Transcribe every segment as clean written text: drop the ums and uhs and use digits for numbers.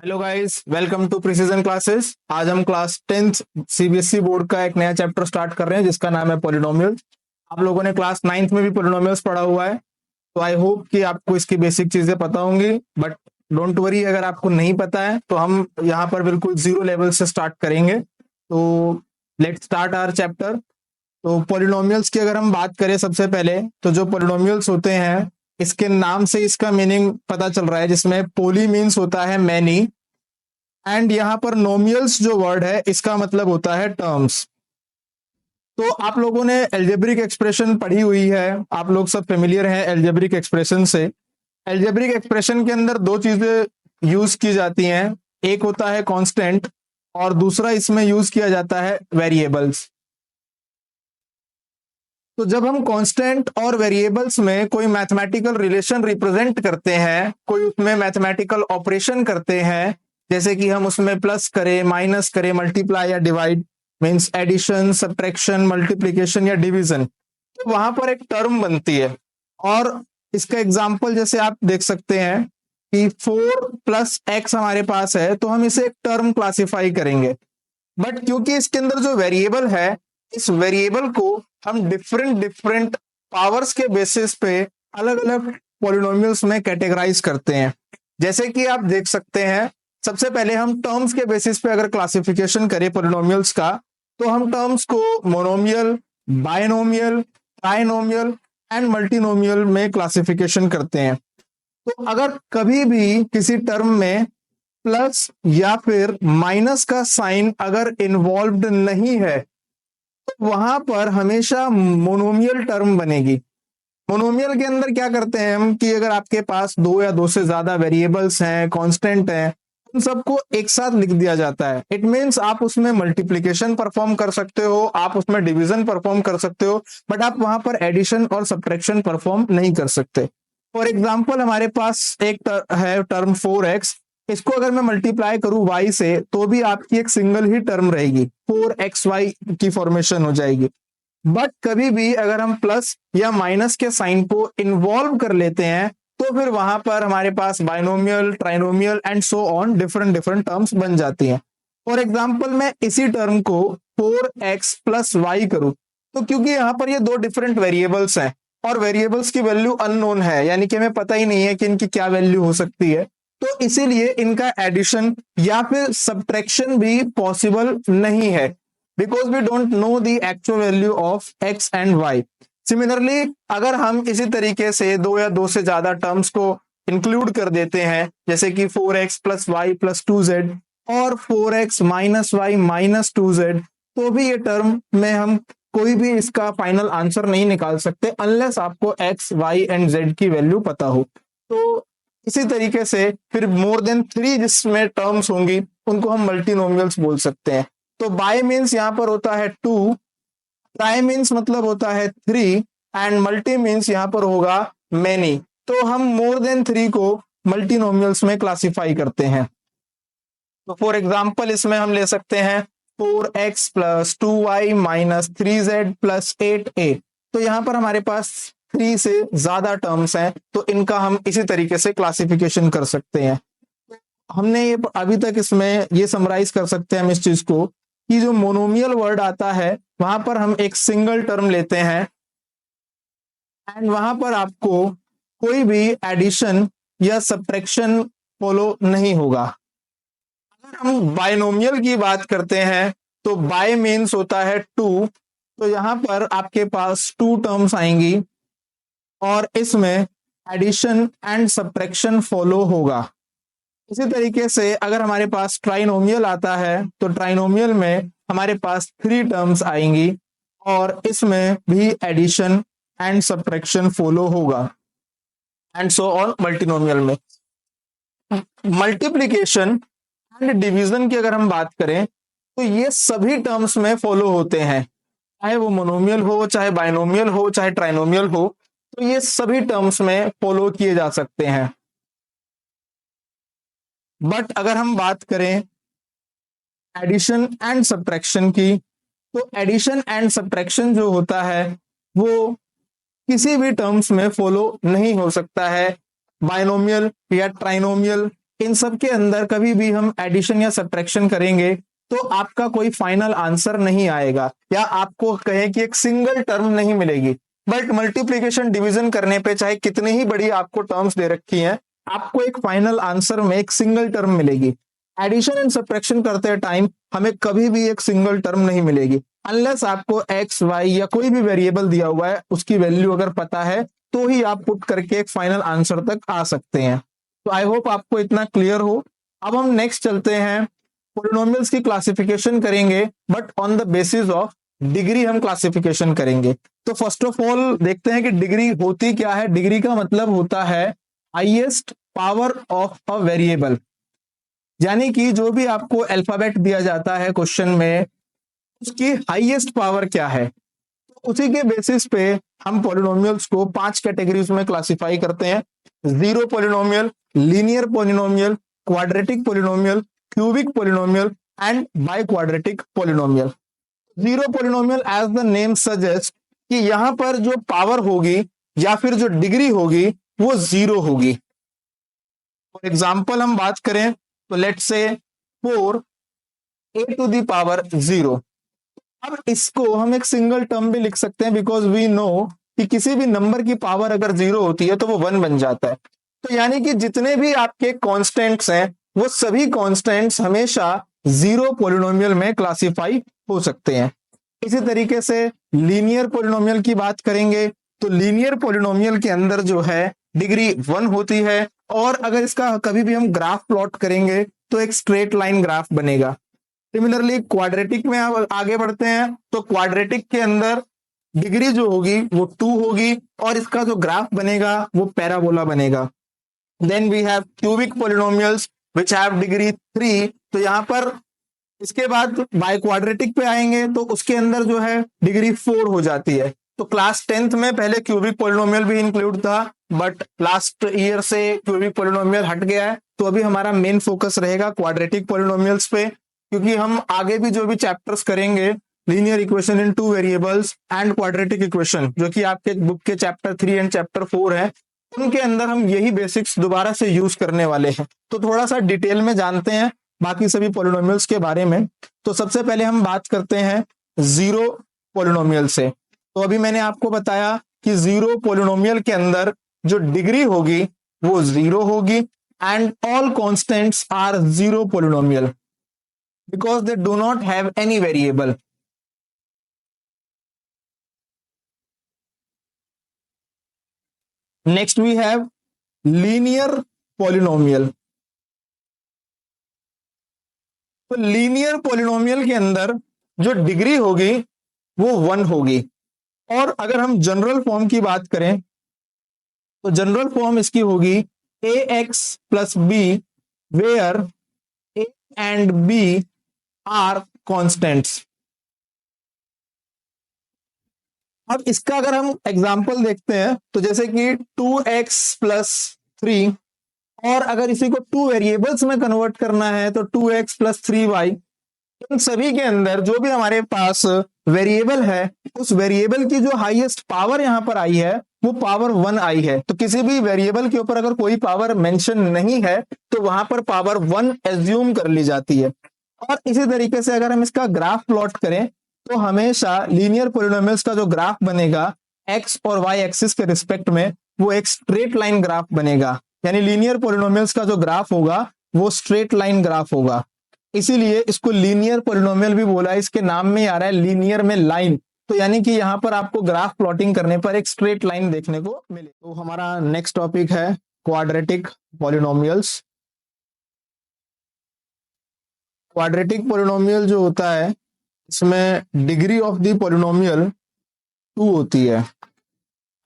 Hello guys, welcome to precision classes. आज हम class 10th CBSE board का एक नया चैप्टर स्टार्ट कर रहे हैं जिसका नाम है पॉलिनोमियल्स। आप लोगों ने क्लास 9th में भी पॉलिनोमियल्स पढ़ा हुआ है, तो आई होप कि आपको इसकी बेसिक चीजें पता होंगी। बट डोंट वरी, अगर आपको नहीं पता है तो हम यहाँ पर बिल्कुल जीरो लेवल से स्टार्ट करेंगे। तो लेट्स स्टार्ट आवर चैप्टर। तो पॉलिनोमियल्स की अगर हम बात करें सबसे पहले, तो जो पॉलिनोमियल्स होते हैं इसके नाम से इसका मीनिंग पता चल रहा है, जिसमें पोली मीन्स होता है मैनी, एंड यहाँ पर नोमियल्स जो वर्ड है इसका मतलब होता है टर्म्स। तो आप लोगों ने एल्जेब्रिक एक्सप्रेशन पढ़ी हुई है, आप लोग सब फेमिलियर हैं एल्जेब्रिक एक्सप्रेशन से। एल्जेब्रिक एक्सप्रेशन के अंदर दो चीजें यूज की जाती हैं, एक होता है कांस्टेंट और दूसरा इसमें यूज किया जाता है वेरिएबल्स। तो जब हम कांस्टेंट और वेरिएबल्स में कोई मैथमेटिकल रिलेशन रिप्रेजेंट करते हैं, कोई उसमें मैथमेटिकल ऑपरेशन करते हैं, जैसे कि हम उसमें प्लस करें, माइनस करें, मल्टीप्लाई या divide, means addition, subtraction, multiplication या डिवीजन, तो वहां पर एक टर्म बनती है। और इसका एग्जांपल जैसे आप देख सकते हैं कि 4 + x हमारे पास है, तो हम इसे एक टर्म क्लासिफाई करेंगे। बट क्योंकि इसके अंदर जो वेरिएबल है, इस वेरिएबल को हम डिफरेंट डिफरेंट पावर्स के बेसिस पे अलग अलग पॉलिनोमियल्स में कैटेगराइज करते हैं। जैसे कि आप देख सकते हैं, सबसे पहले हम टर्म्स के बेसिस पे अगर क्लासिफिकेशन करें पॉलिनोमियल्स का, तो हम टर्म्स को monomial, binomial, trinomial and multinomial में क्लासिफिकेशन करते हैं। तो अगर कभी भी किसी टर्म में प्लस या फिर माइनस का साइन अगर इन्वॉल्व्ड नहीं है, तो वहां पर हमेशा मोनोमियल टर्म बनेगी। मोनोमियल के अंदर क्या करते हैं हम कि अगर आपके पास दो या दो से ज्यादा वेरिएबल्स हैं, कांस्टेंट हैं, उन सबको एक साथ लिख दिया जाता है। इट मींस आप उसमें मल्टीप्लिकेशन परफॉर्म कर सकते हो, आप उसमें डिवीजन परफॉर्म कर सकते हो, बट आप वहां पर एडिशन और सब्ट्रैक्शन परफॉर्म नहीं कर सकते। फॉर एग्जाम्पल, हमारे पास एक है टर्म 4x, इसको अगर मैं मल्टीप्लाई करूं y से, तो भी आपकी एक सिंगल ही टर्म रहेगी, 4xy की फॉर्मेशन हो जाएगी। बट कभी भी अगर हम प्लस या माइनस के साइन को इन्वॉल्व कर लेते हैं, तो फिर वहां पर हमारे पास binomial, trinomial and so on different different terms बन जाती हैं। फॉर एग्जाम्पल, मैं इसी टर्म को 4x + y करूं, तो क्योंकि यहाँ पर ये दो डिफरेंट वेरिएबल्स हैं और वेरिएबल्स की वैल्यू अननोन है, यानी कि हमें पता ही नहीं है कि इनकी क्या वैल्यू हो सकती है, तो इसीलिए इनका एडिशन या फिर सब्ट्रैक्शन भी पॉसिबल नहीं है, because we don't know the actual value of x and y। Similarly, अगर हम इसी तरीके से दो या दो से ज्यादा टर्म्स को इंक्लूड कर देते हैं, जैसे कि 4x + y + 2z और 4x - y - 2z, तो भी ये टर्म में हम कोई भी इसका फाइनल आंसर नहीं निकाल सकते अनलेस आपको x, y एंड z की वैल्यू पता हो। तो इसी तरीके से फिर मोर देन 3 जिसमें टर्म्स होंगी उनको हम मल्टीनोमियल्स बोल सकते हैं। तो बाय मीन्स यहां पर होता है 2, ट्राई मीन्स मतलब होता है 3 एंड मल्टी मीन्स यहां पर होगा मेनी। तो हम मोर देन 3 को मल्टीनोमियल्स में क्लासिफाई करते हैं। तो फॉर एग्जांपल, इसमें हम ले सकते हैं 4x + 2y - 3z + 8a। तो यहां पर हमारे पास 3 से ज्यादा टर्म्स हैं, तो इनका हम इसी तरीके से क्लासिफिकेशन कर सकते हैं। हमने ये अभी तक इसमें ये समराइज कर सकते हैं हम इस चीज को कि जो मोनोमियल वर्ड आता है वहां पर हम एक सिंगल टर्म लेते हैं एंड वहां पर आपको कोई भी एडिशन या सब्ट्रैक्शन फॉलो नहीं होगा। अगर हम बायनोमियल की बात करते हैं, तो बाय मीन्स होता है 2, तो यहां पर आपके पास 2 टर्म्स आएंगी और इसमें एडिशन एंड सब्ट्रैक्शन फॉलो होगा। इसी तरीके से अगर हमारे पास ट्राइनोमियल आता है, तो ट्राइनोमियल में हमारे पास 3 टर्म्स आएंगी और इसमें भी एडिशन एंड सब्ट्रैक्शन फॉलो होगा एंड सो ऑन मल्टीनोमियल में। मल्टीप्लिकेशन एंड डिवीजन की अगर हम बात करें, तो ये सभी टर्म्स में फॉलो होते हैं, चाहे वो मोनोमियल हो, चाहे बाइनोमियल हो, चाहे ट्राइनोमियल हो, तो ये सभी टर्म्स में फॉलो किए जा सकते हैं। बट अगर हम बात करें एडिशन एंड सब्ट्रैक्शन की, तो एडिशन एंड सब्ट्रैक्शन जो होता है वो किसी भी टर्म्स में फॉलो नहीं हो सकता है, बाइनोमियल या ट्राइनोमियल इन सब के अंदर कभी भी हम एडिशन या सब्ट्रैक्शन करेंगे तो आपका कोई फाइनल आंसर नहीं आएगा, या आपको कहें कि एक सिंगल टर्म नहीं मिलेगी। बट मल्टीप्लीकेशन डिवीजन करने पे चाहे कितनी ही बड़ी आपको टर्म्स दे रखी हैं, आपको एक फाइनल आंसर में एक सिंगल टर्म मिलेगी। एडिशन एंड सब्ट्रैक्शन करते टाइम हमें कभी भी एक सिंगल टर्म नहीं मिलेगी, अनलेस आपको एक्स वाई या कोई भी वेरिएबल दिया हुआ है उसकी वैल्यू अगर पता है तो ही आप पुट करके एक फाइनल आंसर तक आ सकते हैं। तो आई होप आपको इतना क्लियर हो। अब हम नेक्स्ट चलते हैं, पॉलिनोमियल्स की क्लासिफिकेशन करेंगे but on the basis of degree हम क्लासिफिकेशन करेंगे। तो फर्स्ट ऑफ ऑल देखते हैं कि डिग्री होती क्या है। डिग्री का मतलब होता है highest power of a variable, यानी कि जो भी आपको अल्फाबेट दिया जाता है क्वेश्चन में उसकी हाईएस्ट पावर क्या है। तो उसी के बेसिस पे हम पॉलिनोमियल्स को 5 कैटेगरीज में क्लासिफाई करते हैं: zero polynomial, linear polynomial, quadratic polynomial, cubic polynomial and biquadratic polynomial. Zero polynomial as the name suggest कि यहां पर जो पावर होगी या फिर जो डिग्री होगी वो जीरो होगी। फॉर एग्जाम्पल हम बात करें तो let's say 4a to the power 0। अब इसको हम एक सिंगल टर्म भी लिख सकते हैं, बिकॉज वी नो कि किसी भी नंबर की पावर अगर 0 होती है तो वो 1 बन जाता है। तो यानी कि जितने भी आपके कांस्टेंट्स हैं वो सभी कांस्टेंट्स हमेशा जीरो पॉलिनोमियल में क्लासिफाई हो सकते हैं। इसी तरीके से लीनियर पॉलिनोमियल की बात करेंगे तो लीनियर पॉलिनोमियल के अंदर जो है डिग्री 1 होती है, और अगर इसका कभी भी हम ग्राफ प्लॉट करेंगे तो एक स्ट्रेट लाइन ग्राफ बनेगा। सिमिलरली क्वाड्रेटिक में आप आगे बढ़ते हैं तो क्वाड्रेटिक के अंदर डिग्री जो होगी वो 2 होगी और इसका जो ग्राफ बनेगा वो पैराबोला बनेगा। Then we have cubic polynomials which have degree 3। तो यहाँ पर इसके बाद बाय क्वाड्रेटिक पे आएंगे तो उसके अंदर जो है डिग्री 4 हो जाती है। तो क्लास 10th में पहले क्यूबिक पॉलिनोमियल भी इंक्लूड था, बट लास्ट ईयर से क्यूबिक पॉलिनोमियल हट गया है। तो अभी हमारा मेन फोकस रहेगा क्वाड्रेटिक पॉलिनोमियल्स पे, क्योंकि हम आगे भी जो भी चैप्टर्स करेंगे, linear equation in 2 variables and quadratic equation, जो कि आपके बुक के चैप्टर 3 एंड चैप्टर 4 है, उनके अंदर हम यही बेसिक्स दोबारा से यूज करने वाले हैं। तो थोड़ा सा डिटेल में जानते हैं बाकी सभी पॉलिनोमियल्स के बारे में। तो सबसे पहले हम बात करते हैं जीरो पॉलिनोमियल से। तो अभी मैंने आपको बताया कि जीरो पॉलिनोमियल के अंदर जो डिग्री होगी वो 0 होगी and all constants are zero polynomial because they do not have any variable. Next we have linear polynomial. तो लीनियर पॉलिनोमियल के अंदर जो डिग्री होगी वो 1 होगी, और अगर हम जनरल फॉर्म की बात करें तो जनरल फॉर्म इसकी होगी ax plus b where a and b are constants. अब इसका अगर हम एग्जांपल देखते हैं तो जैसे कि 2x प्लस 3, और अगर इसी को 2 वेरिएबल्स में कन्वर्ट करना है तो 2x प्लस 3y। इन सभी के अंदर जो भी हमारे पास वेरिएबल है उस वेरिएबल की जो हाईएस्ट पावर यहां पर आई है वो पावर 1 आई है। तो किसी भी वेरिएबल के ऊपर अगर कोई पावर मेंशन नहीं है तो वहां पर पावर 1 एज्यूम कर ली जाती है। और इसी तरीके से अगर हम इसका ग्राफ प्लॉट करें तो हमेशा लीनियर पॉलिनोमियल्स का जो ग्राफ बनेगा एक्स और वाई एक्सिस के रिस्पेक्ट में वो एक स्ट्रेट लाइन ग्राफ बनेगा। यानी लीनियर पॉलिनोमियल्स का जो ग्राफ होगा वो स्ट्रेट लाइन ग्राफ होगा, इसीलिए इसको लीनियर पॉलिनोमियल भी बोला है। इसके नाम में आ रहा है लीनियर में लाइन, तो यानी कि यहां पर आपको ग्राफ प्लॉटिंग करने पर एक स्ट्रेट लाइन देखने को मिले। तो हमारा नेक्स्ट टॉपिक है क्वाड्रेटिक पॉलिनोमियल्स। क्वाड्रेटिक पॉलिनोमियल जो होता है इसमें डिग्री ऑफ द पॉलिनोमियल 2 होती है,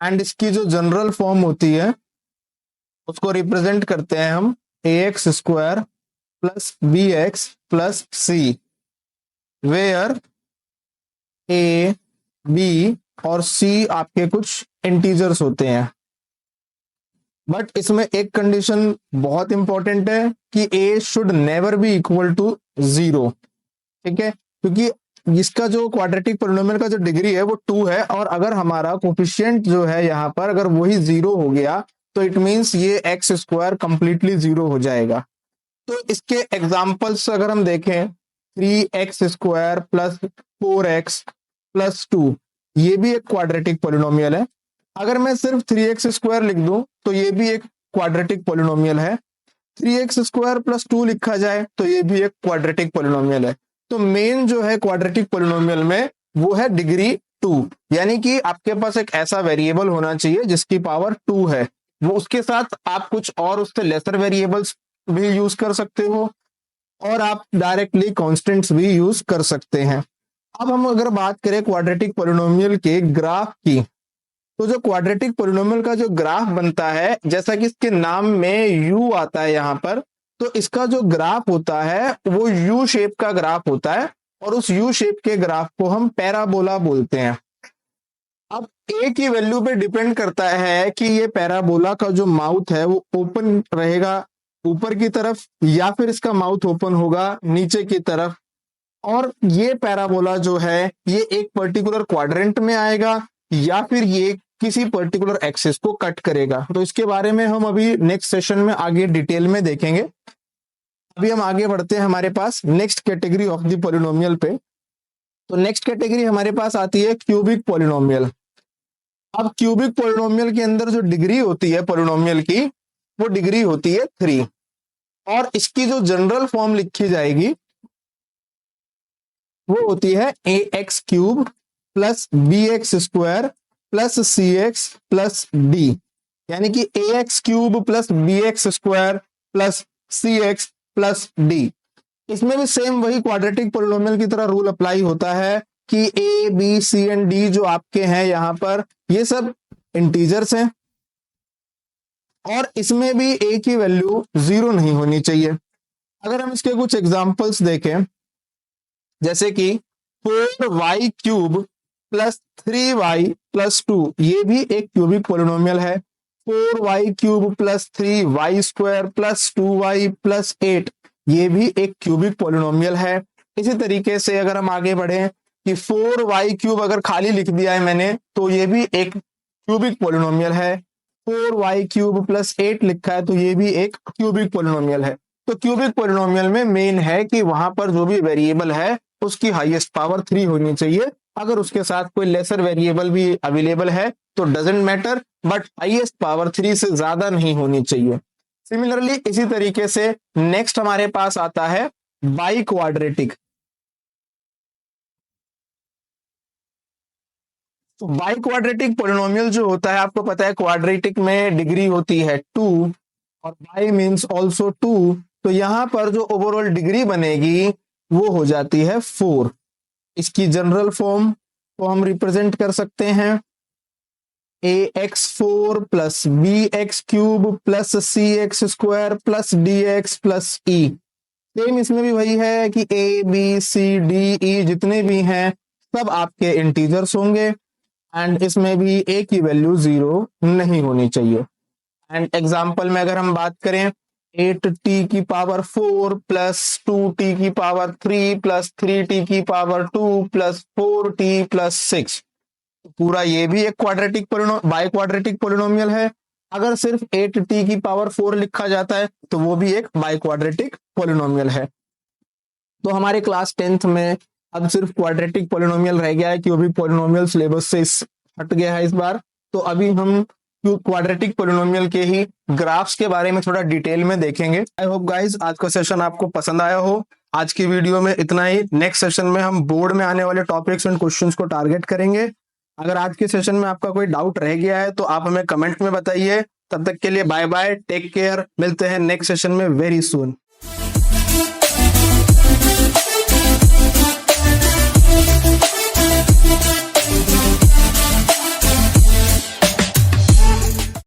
एंड इसकी जो जनरल फॉर्म होती है उसको रिप्रेजेंट करते हैं हम ax square plus bx plus c, where a b और c आपके कुछ इंटीजर्स होते हैं। बट इसमें एक कंडीशन बहुत इंपॉर्टेंट है कि a should never be equal to 0, ठीक है, क्योंकि इसका जो क्वाड्रेटिक पॉलिनोमियल का जो डिग्री है वो 2 है, और अगर हमारा कोफिशिएंट जो है यहाँ पर अगर वही 0 हो गया तो इट मींस ये एक्स स्क्वायर कंप्लीटली 0 हो जाएगा। तो इसके एग्जाम्पल्स अगर हम देखें, 3x² प्लस 4x प्लस 2, ये भी एक क्वाड्रेटिक पॉलिनोमियल है। अगर मैं सिर्फ 3x² लिख दूं तो ये भी एक क्वाड्रेटिक पॉलिनोमियल है। 3x² प्लस 2 लिखा जाए तो ये भी एक क्वाड्रेटिक पॉलिनोमियल है। तो मेन जो है क्वाड्रेटिक पॉलिनोमियल में वो है डिग्री 2, यानी कि आपके पास एक ऐसा वेरिएबल होना चाहिए जिसकी पावर 2 है। वो उसके साथ आप कुछ और उससे लेसर वेरिएबल्स भी यूज कर सकते हो और आप डायरेक्टली कांस्टेंट्स भी यूज कर सकते हैं। अब हम अगर बात करें क्वाड्रेटिक पॉलिनोमियल के ग्राफ की, तो जो क्वाड्रेटिक पॉलिनोमियल का जो ग्राफ बनता है, जैसा कि इसके नाम में u आता है यहाँ पर, तो इसका जो ग्राफ होता है वो यू शेप का ग्राफ होता है और उस यू शेप के ग्राफ को हम पैराबोला बोलते हैं। अब ए की वैल्यू पे डिपेंड करता है कि ये पैराबोला का जो माउथ है वो ओपन रहेगा ऊपर की तरफ या फिर इसका माउथ ओपन होगा नीचे की तरफ, और ये पैराबोला जो है ये एक पर्टिकुलर क्वाड्रेंट में आएगा या फिर ये किसी पर्टिकुलर एक्सिस को कट करेगा। तो इसके बारे में हम अभी नेक्स्ट सेशन में आगे डिटेल में देखेंगे। अभी हम आगे बढ़ते हैं हमारे पास next category of the polynomial पे। तो नेक्स्ट कैटेगरी हमारे पास आती है क्यूबिक पॉलिनोमियल। अब क्यूबिक पॉलिनोमियल के अंदर जो डिग्री होती है पॉलिनोमियल की, वो डिग्री होती है 3, और इसकी जो जनरल फॉर्म लिखी जाएगी वो होती है ax³ plus bx² plus cx plus d, यानी कि ax³ plus bx² plus cx plus d। इसमें भी सेम वही क्वाड्रेटिक पॉलिनोमियल की तरह रूल अप्लाई होता है कि a b c and d जो आपके हैं यहां पर, ये सब इंटीजर्स हैं और इसमें भी a की वैल्यू 0 नहीं होनी चाहिए। अगर हम इसके कुछ एग्जांपल्स देखें, जैसे कि 4y³ प्लस 3y प्लस 2, ये भी एक क्यूबिक पॉलिनोमियल है। 4y³ plus 3y² plus 2y plus 8, ये भी एक क्यूबिक पॉलिनोमियल है। इसी तरीके से अगर हम आगे बढ़े कि 4y³ अगर खाली लिख दिया है मैंने तो ये भी एक क्यूबिक पॉलिनोमियल है। 4y³ प्लस 8 लिखा है तो ये भी एक क्यूबिक पॉलिनोमियल है। तो क्यूबिक पॉलिनोमियल में मेन है कि वहां पर जो भी वेरिएबल है उसकी हाईएस्ट पावर 3 होनी चाहिए। अगर उसके साथ कोई लेसर वेरिएबल भी अवेलेबल है तो doesn't matter, but highest power 3 से ज्यादा नहीं होनी चाहिए। सिमिलरली इसी तरीके से नेक्स्ट हमारे पास आता है बाई क्वाड्रेटिक। तो बाई क्वाड्रेटिक पॉलिनोमियल जो होता है, आपको पता है क्वाड्रेटिक में डिग्री होती है 2 और बाई मींस आल्सो 2, तो यहां पर जो ओवरऑल डिग्री बनेगी वो हो जाती है 4। इसकी जनरल फॉर्म को हम रिप्रेजेंट कर सकते हैं ax4 plus bx³ plus cx² plus dx plus e। Same इसमें भी वही है कि a b c d e जितने भी हैं सब आपके इंटीजर्स होंगे एंड इसमें भी a की वैल्यू 0 नहीं होनी चाहिए। एंड एग्जाम्पल में अगर हम बात करें 8t की पावर 4 प्लस 2t की पावर 3 प्लस 3t की पावर 2 प्लस 4t प्लस 6, पूरा ये भी एक क्वाड्रेटिक बाई क्वाड्रेटिक पॉलिनोमियल है। अगर सिर्फ 8t की पावर 4 लिखा जाता है तो वो भी एक बाई क्वाड्रेटिक पॉलिनोमियल है। तो हमारे क्लास 10th में अब सिर्फ क्वाड्रेटिक पॉलिनोमियल रह गया है, क्योंकि पॉलिनोमियल सिलेबस से हट गया है इस बार। तो अभी हम क्वाड्रेटिक पॉलिनोमियल के ही ग्राफ्स के बारे में थोड़ा डिटेल में देखेंगे। आई होप गाइज आज का सेशन आपको पसंद आया हो। आज की वीडियो में इतना ही। नेक्स्ट सेशन में हम बोर्ड में आने वाले टॉपिक्स एंड क्वेश्चंस को टारगेट करेंगे। अगर आज के सेशन में आपका कोई डाउट रह गया है तो आप हमें कमेंट में बताइए। तब तक के लिए बाय बाय, टेक केयर, मिलते हैं नेक्स्ट सेशन में वेरी सून।